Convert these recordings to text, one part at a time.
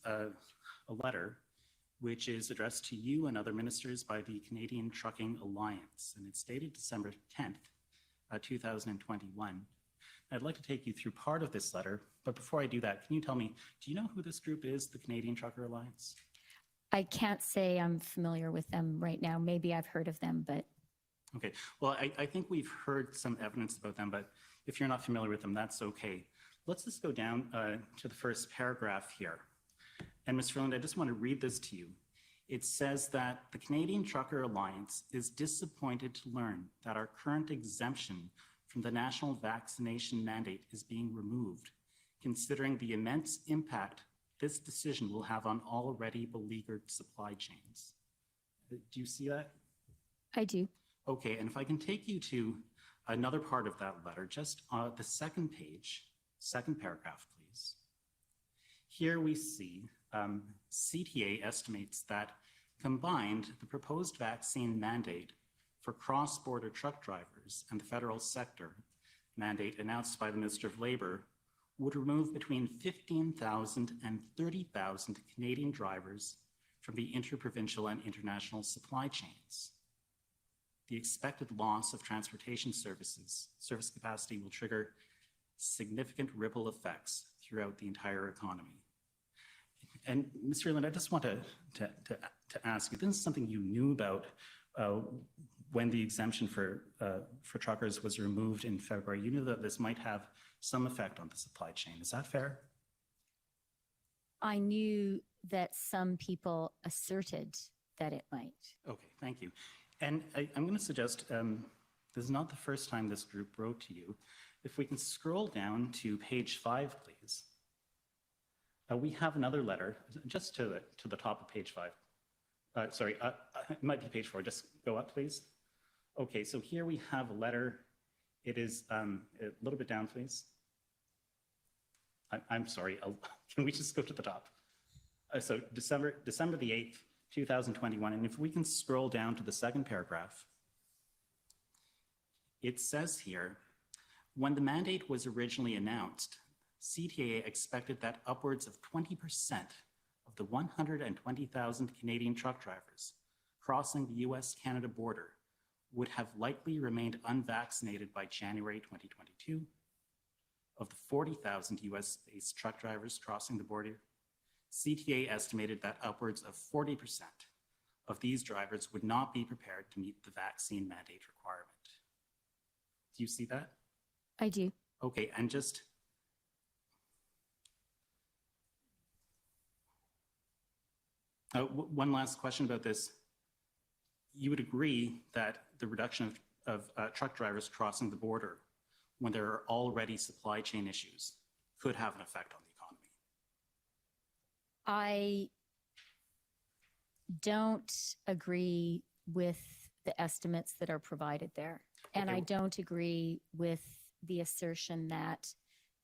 a letter which is addressed to you and other ministers by the Canadian Trucking Alliance, and it's dated December 10th, 2021. I'd like to take you through part of this letter, but before I do that, can you tell me, do you know who this group is, the Canadian Trucker Alliance? I can't say I'm familiar with them right now. Maybe I've heard of them, but... Okay, well, I think we've heard some evidence about them, but if you're not familiar with them, that's okay. Let's just go down to the first paragraph here. And Ms. Freeland, I just want to read this to you. It says that the Canadian Trucker Alliance is disappointed to learn that our current exemption from the national vaccination mandate is being removed, considering the immense impact this decision will have on already beleaguered supply chains. Do you see that? I do. Okay, and if I can take you to another part of that letter, just the second page, second paragraph, please. Here we see CTA estimates that combined, the proposed vaccine mandate for cross-border truck drivers and the federal sector mandate announced by the Minister of Labour would remove between 15,000 and 30,000 Canadian drivers from the interprovincial and international supply chains. The expected loss of transportation service capacity will trigger significant ripple effects throughout the entire economy. And Ms. Freeland, I just want to ask you, this is something you knew about when the exemption for truckers was removed in February. You knew that this might have some effect on the supply chain. Is that fair? I knew that some people asserted that it might. Okay, thank you. And I'm going to suggest, this is not the first time this group wrote to you. If we can scroll down to page 5, please. We have another letter, just to the top of page 5. Sorry, it might be page 4. Just go up, please. Okay, so here we have a letter. It is a little bit down, please. I'm sorry, can we just go to the top? So December the 8th, 2021, and if we can scroll down to the second paragraph, it says here, when the mandate was originally announced, CTA expected that upwards of 20% of the 120,000 Canadian truck drivers crossing the US-Canada border would have likely remained unvaccinated by January 2022. Of the 40,000 US-based truck drivers crossing the border, CTA estimated that upwards of 40% of these drivers would not be prepared to meet the vaccine mandate requirement. Do you see that? I do. Okay, and just one last question about this. You would agree that the reduction of truck drivers crossing the border when there are already supply chain issues could have an effect on the economy? I don't agree with the estimates that are provided there. And I don't agree with the assertion that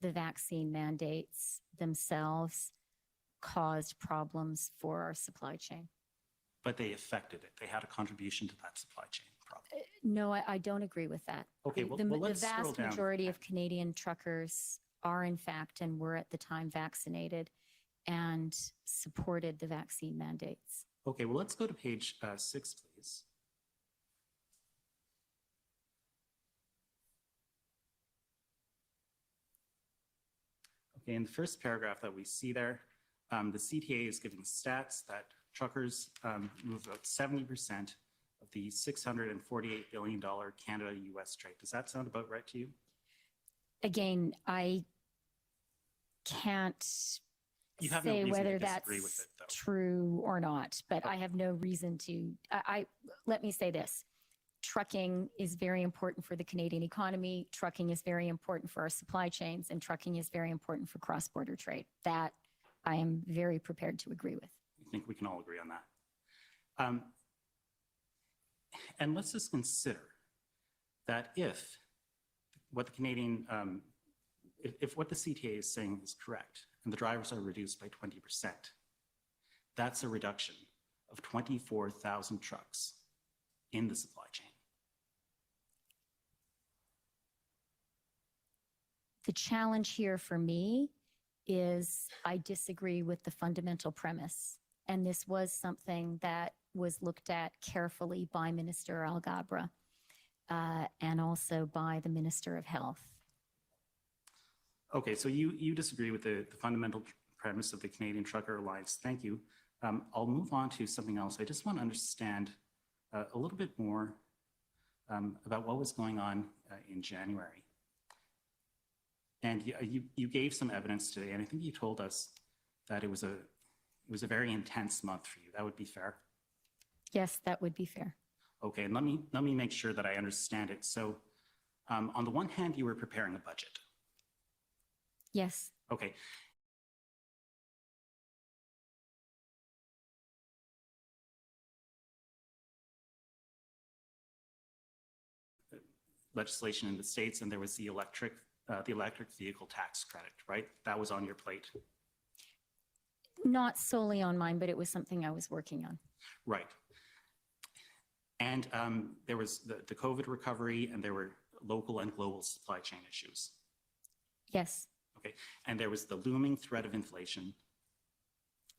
the vaccine mandates themselves caused problems for our supply chain. But they affected it. They had a contribution to that supply chain problem. No, I don't agree with that. Okay, well, let's the scroll vast down. majority of Canadian truckers are in fact and were at the time vaccinated and supported the vaccine mandates. Okay, well, let's go to page 6, please. Okay, in the first paragraph that we see there, the CTA is giving stats that truckers move about 70% of the $648 billion Canada-US trade. Does that sound about right to you? Again, I can't say whether that's true or not, but I have no reason to. Let me say this. Trucking is very important for the Canadian economy. Trucking is very important for our supply chains, and trucking is very important for cross-border trade. That I am very prepared to agree with. I think we can all agree on that. And let's just consider that if what the if what the CTA is saying is correct, and the drivers are reduced by 20%, that's a reduction of 24,000 trucks in the supply chain. The challenge here for me is I disagree with the fundamental premise. And this was something that was looked at carefully by Minister Alghabra and also by the Minister of Health. Okay, so you disagree with the fundamental premise of the Canadian Trucker Alliance. Thank you. I'll move on to something else. I just want to understand a little bit more about what was going on in January. And you gave some evidence today, and I think you told us that it was a very intense month for you. That would be fair? Yes, that would be fair. Okay, and let me make sure that I understand it. So on the one hand, you were preparing a budget. Yes. Okay. Legislation in the States, and there was the electric vehicle tax credit, right? That was on your plate. Not solely on mine, but it was something I was working on. Right. And there was the COVID recovery, and there were local and global supply chain issues. Yes. Okay. And there was the looming threat of inflation.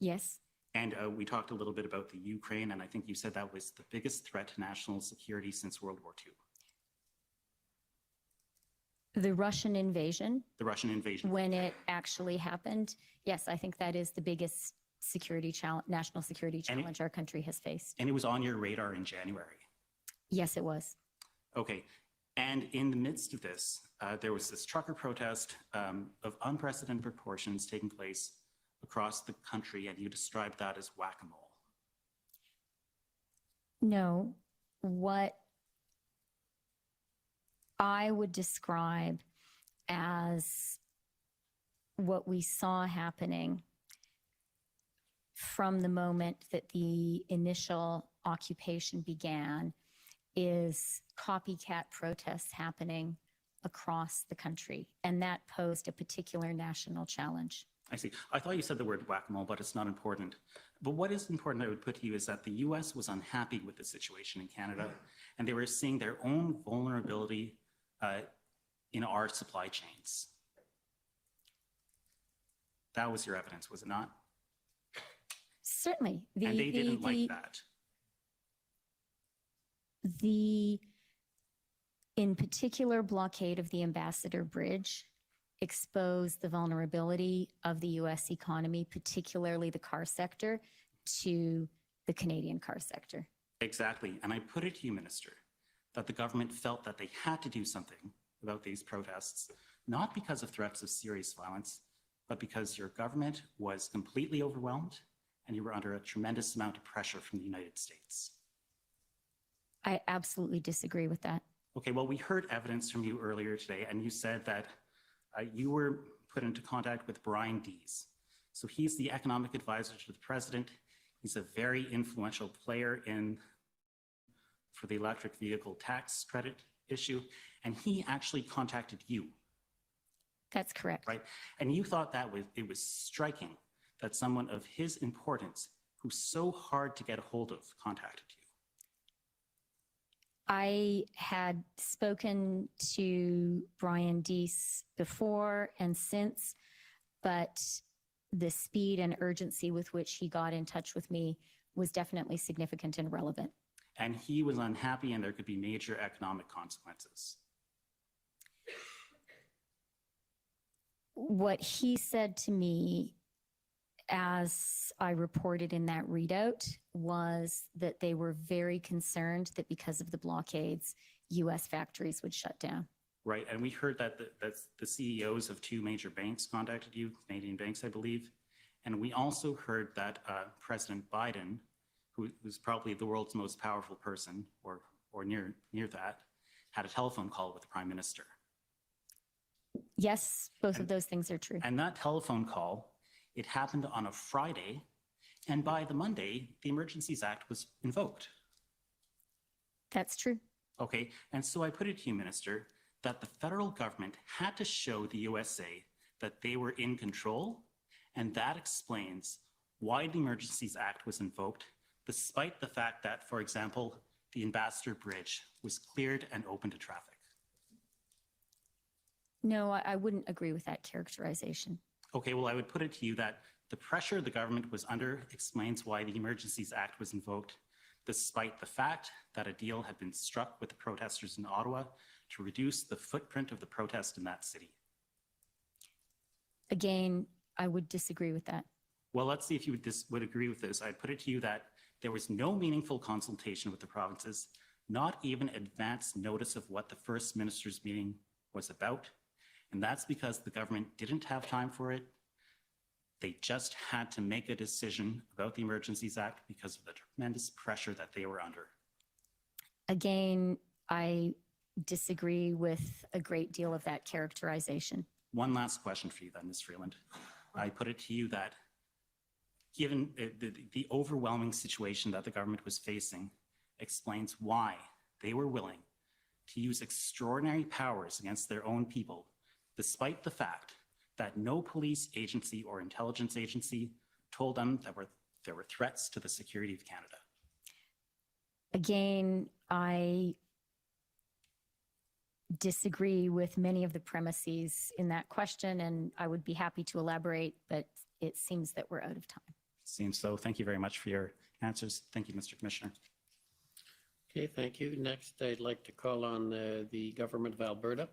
Yes. And we talked a little bit about the Ukraine, and I think you said that was the biggest threat to national security since World War II. The Russian invasion. The Russian invasion. When it actually happened, yes, I think that is the biggest security challenge, national security challenge our country has faced. And it was on your radar in January. Yes, it was. Okay. And in the midst of this, there was this trucker protest of unprecedented proportions taking place across the country, and you described that as whack-a-mole. No, what I would describe as what we saw happening from the moment that the initial occupation began is copycat protests happening across the country, and that posed a particular national challenge. I see. I thought you said the word whack-a-mole, but it's not important. But what is important, I would put to you, is that the US was unhappy with the situation in Canada, and they were seeing their own vulnerability in our supply chains. That was your evidence, was it not? Certainly. And they didn't like that. The, in particular, blockade of the Ambassador Bridge exposed the vulnerability of the US economy, particularly the car sector, to the Canadian car sector. Exactly. And I put it to you, Minister, that the government felt that they had to do something about these protests, not because of threats of serious violence, but because your government was completely overwhelmed and you were under a tremendous amount of pressure from the United States. I absolutely disagree with that. Okay, well, we heard evidence from you earlier today, and you said that you were put into contact with Brian Deese. So he's the economic advisor to the president. He's a very influential player for the electric vehicle tax credit issue, and he actually contacted you. That's correct. Right? And you thought that it was striking that someone of his importance, who's so hard to get a hold of, contacted you. I had spoken to Brian Deese before and since, but the speed and urgency with which he got in touch with me was definitely significant and relevant. And he was unhappy, and there could be major economic consequences. What he said to me, as I reported in that readout, was that they were very concerned that because of the blockades, US factories would shut down. Right, and we heard that the CEOs of two major banks contacted you, Canadian banks, I believe. And we also heard that President Biden, who's probably the world's most powerful person, or near that, had a telephone call with the Prime Minister. Yes, both of those things are true. And that telephone call, it happened on a Friday, and by the Monday, the Emergencies Act was invoked. That's true. Okay, and so I put it to you, Minister, that the federal government had to show the USA that they were in control, and that explains why the Emergencies Act was invoked, despite the fact that, for example, the Ambassador Bridge was cleared and open to traffic. No, I wouldn't agree with that characterization. Okay, well, I would put it to you that the pressure the government was under explains why the Emergencies Act was invoked, despite the fact that a deal had been struck with the protesters in Ottawa to reduce the footprint of the protest in that city. Again, I would disagree with that. Well, let's see if you would agree with this. I'd put it to you that there was no meaningful consultation with the provinces, not even advance notice of what the First Minister's meeting was about. And that's because the government didn't have time for it. They just had to make a decision about the Emergencies Act because of the tremendous pressure that they were under. Again, I disagree with a great deal of that characterization. One last question for you then, Ms. Freeland. I put it to you that given the overwhelming situation that the government was facing explains why they were willing to use extraordinary powers against their own people, despite the fact that no police agency or intelligence agency told them that there were threats to the security of Canada. Again, I disagree with many of the premises in that question, and I would be happy to elaborate, but it seems that we're out of time. Seems so. Thank you very much for your answers. Thank you, Mr. Commissioner. Okay, thank you. Next, I'd like to call on the Government of Alberta.